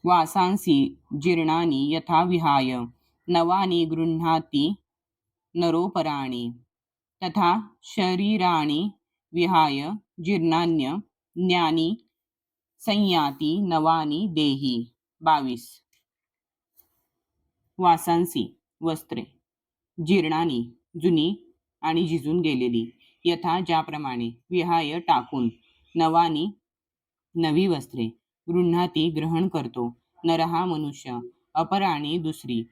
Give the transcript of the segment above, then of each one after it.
वासांसी जीर्णानि यथा विहाय नवानि गृह्णाति नरोपराणि तथा शरीराणि विहाय जीर्णान्यानि संयाती नवानी देही. 22. वासांसी वस्त्रे, जीर्णानी जुनी आणि झिजून गेलेली, यथा ज्याप्रमाणे, विहाय टाकून, नवानी नवी वस्त्रे, गृह्णाती ग्रहण करतो, नरहा मनुष्य, अपराणी दुसरी,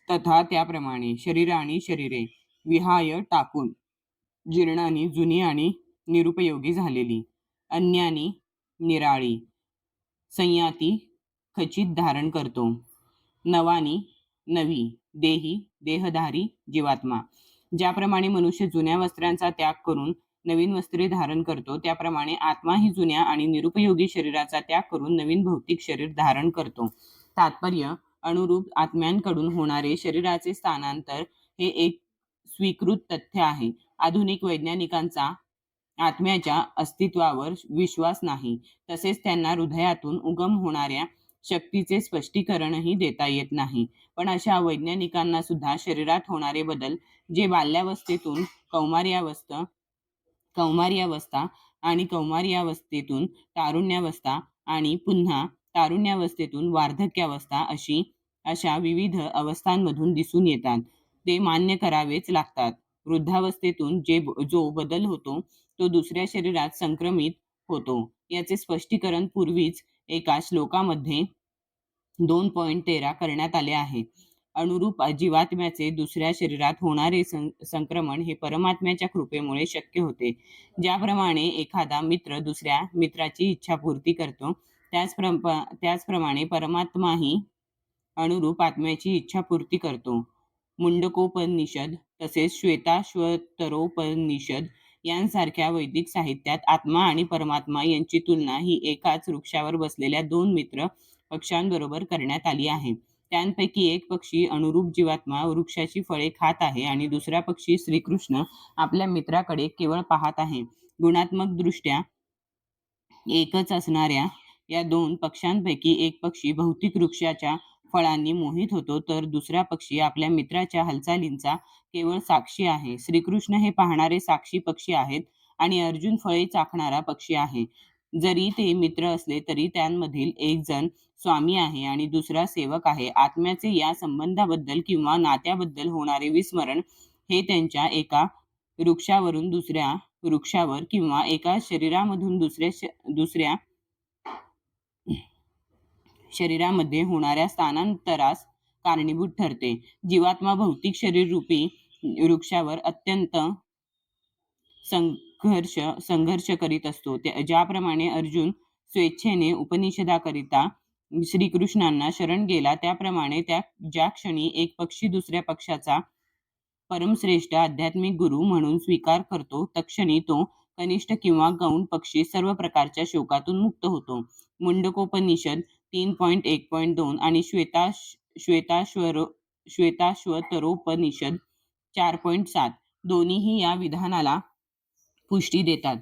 तथा त्याप्रमाणे, शरीराणी शरीरे, विहाय टाकून, जीर्णानी जुनी आणि निरुपयोगी झालेली, अन्यानी निराळी, संयाती खचित धारण करतो, नवानी नवी, देही देहधारी जीवात्मा. ज्याप्रमाणे मनुष्य जुन्या वस्त्रांचा त्याग करून नवीन वस्त्रे धारण करतो, त्याप्रमाणे आत्मा ही जुन्या आणि निरुपयोगी शरीराचा त्याग करून नवीन भौतिक शरीर धारण करतो. तात्पर्य: अनुरूप आत्म्यांकडून होणारे शरीराचे स्थानांतर हे एक स्वीकृत तथ्य आहे. आधुनिक वैज्ञानिकांचा आत्म्याच्या अस्तित्वावर विश्वास नाही, तसेच त्यांना हृदयातून उगम होणाऱ्या शक्तीचे स्पष्टीकरणही देता येत नाही. पण अशा वैज्ञानिकांना सुद्धा शरीरात होणारे बदल, जे बाल्यावस्थेतून कौमार्यावस्था आणि कौमार्यावस्थेतून तारुण्यावस्था आणि पुन्हा तारुण्यावस्थेतून वार्धक्यावस्था अशा विविध अवस्थांमधून दिसून येतात, ते मान्य करावेच लागतात. वृद्धावस्थेतून जो बदल होतो तो दुसऱ्या शरीरात संक्रमित होतो, याचे स्पष्टीकरण पूर्वीच एका श्लोकामध्ये 2.13 करण्यात आले आहे. अनुरूप जीवात्म्याचे दुसऱ्या शरीरात होणारे संक्रमण हे परमात्म्याच्या कृपेमुळे शक्य होते. ज्याप्रमाणे एखादा मित्र दुसऱ्या मित्राची इच्छापूर्ती करतो, त्याचप्रमाणे परमात्माही अनुरूप आत्म्याची इच्छापूर्ती करतो. मुंडकोपनिषद तसेच श्वेताश्वतरोपनिषद यांसारख्या वैदिक साहित्यात आत्मा आणि परमात्मा यांची तुलना ही एकाच वृक्षावर बसलेल्या दोन मित्र पक्ष्यांबरोबर करण्यात आली आहे. त्यांपैकी एक पक्षी अनुरूप जीवात्मा वृक्षाची फळे खात आहे आणि दुसरा पक्षी श्रीकृष्ण आपल्या मित्राकडे केवळ पाहत आहे. गुणात्मक दृष्ट्या एकच असणाऱ्या या दोन पक्ष्यांपैकी एक पक्षी भौतिक वृक्षाच्या फळांनी मोहित होतो, तर दुसरा पक्षी आपल्या मित्राच्या हालचालींचा केवळ साक्षी आहे. श्रीकृष्ण हे पाहणारे साक्षी पक्षी आहेत आणि अर्जुन फळे चाखणारा पक्षी आहे. जरी ते मित्र असले तरी त्यांमधील एक जण स्वामी आहे आणि दुसरा सेवक आहे. आत्म्याचे या संबंधाबद्दल किंवा नात्याबद्दल होणारे विस्मरण हे त्यांच्या एका वृक्षावरून दुसऱ्या वृक्षावर किंवा एका शरीरामधून दुसऱ्या शरीरामध्ये होणाऱ्या स्थानांतरास कारणीभूत ठरते. जीवात्मा भौतिक शरीर रूपी वृक्षावर अत्यंत संघर्ष करीत असतो. ज्याप्रमाणे अर्जुन स्वेच्छेने उपनिषदाकरिता श्रीकृष्णांना शरण गेला, त्याप्रमाणे ज्या क्षणी एक पक्षी दुसऱ्या पक्षाचा परमश्रेष्ठ आध्यात्मिक गुरु म्हणून स्वीकार करतो, तत्क्षणी तो कनिष्ठ किंवा गौण पक्षी सर्व प्रकारच्या शोकातून मुक्त होतो. मुंडकोपनिषद 3.1.2 आणि श्वेताश्वतरोपनिषद 4.7 दोन्हीही या विधानाला पुष्टी देतात.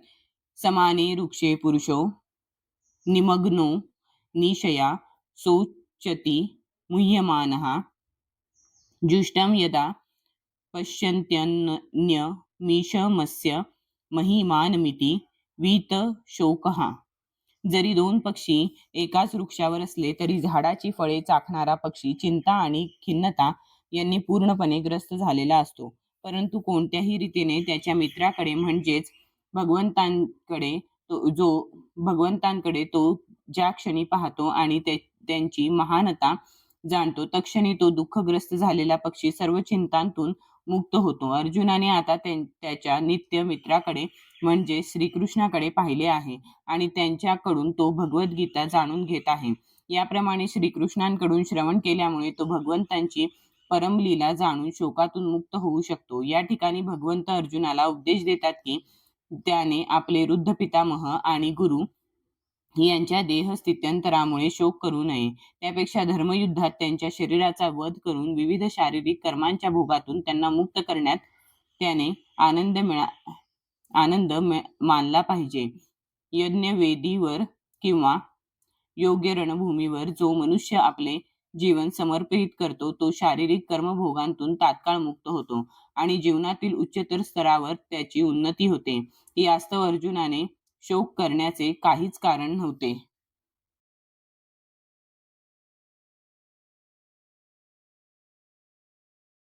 समाने वृक्षे पुरुषो निमग्नो निशया शोचति मुह्यमानः जुष्टं यदा पश्यन्त्यन्यमीशमस्य महिमानमिति वीतशोकः. जरी दोन पक्षी एकाच वृक्षावर असले तरी झाडाची फळे चाखणारा पक्षी चिंता आणि खिन्नता यांनी पूर्णपणे ग्रस्त झालेला असतो. परंतु कोणत्याही रीतीने त्याच्या मित्राकडे म्हणजेच भगवंतांकडे तो ज्या क्षणी पाहतो आणि त्यांची महानता जाणतो, तत्क्षणी तो दुःखग्रस्त झालेला पक्षी सर्व चिंतांतून मुक्त होतो. अर्जुनाने आता त्याच्या नित्य मित्राकडे म्हणजे श्रीकृष्णाकडे पाहिले आहे आणि त्यांच्याकडून तो भगवद्गीता जाणून घेत आहे. याप्रमाणे श्रीकृष्णांकडून श्रवण केल्यामुळे तो भगवंतांची परमलीला जाणून शोकातून मुक्त होऊ शकतो. या ठिकाणी भगवंत अर्जुनाला उपदेश देतात की त्याने आपले वृद्ध पितामह आणि गुरु यांच्या देहस्थित्यंतरामुळे शोक करू नये. त्यापेक्षा धर्मयुद्धात त्यांच्या शरीराचा वध करून विविध शारीरिक कर्मांच्या भोगातून त्यांना मुक्त करण्यात त्याने आनंद मानला पाहिजे. यज्ञवेदीवर किंवा योग्य रणभूमीवर जो मनुष्य आपले जीवन समर्पित करतो तो शारीरिक कर्मभोगांतून तात्काळ मुक्त होतो आणि जीवनातील उच्चतर स्तरावर त्याची उन्नती होते. यास्तव अर्जुनाने शोक करण्याचे काहीच कारण नव्हते.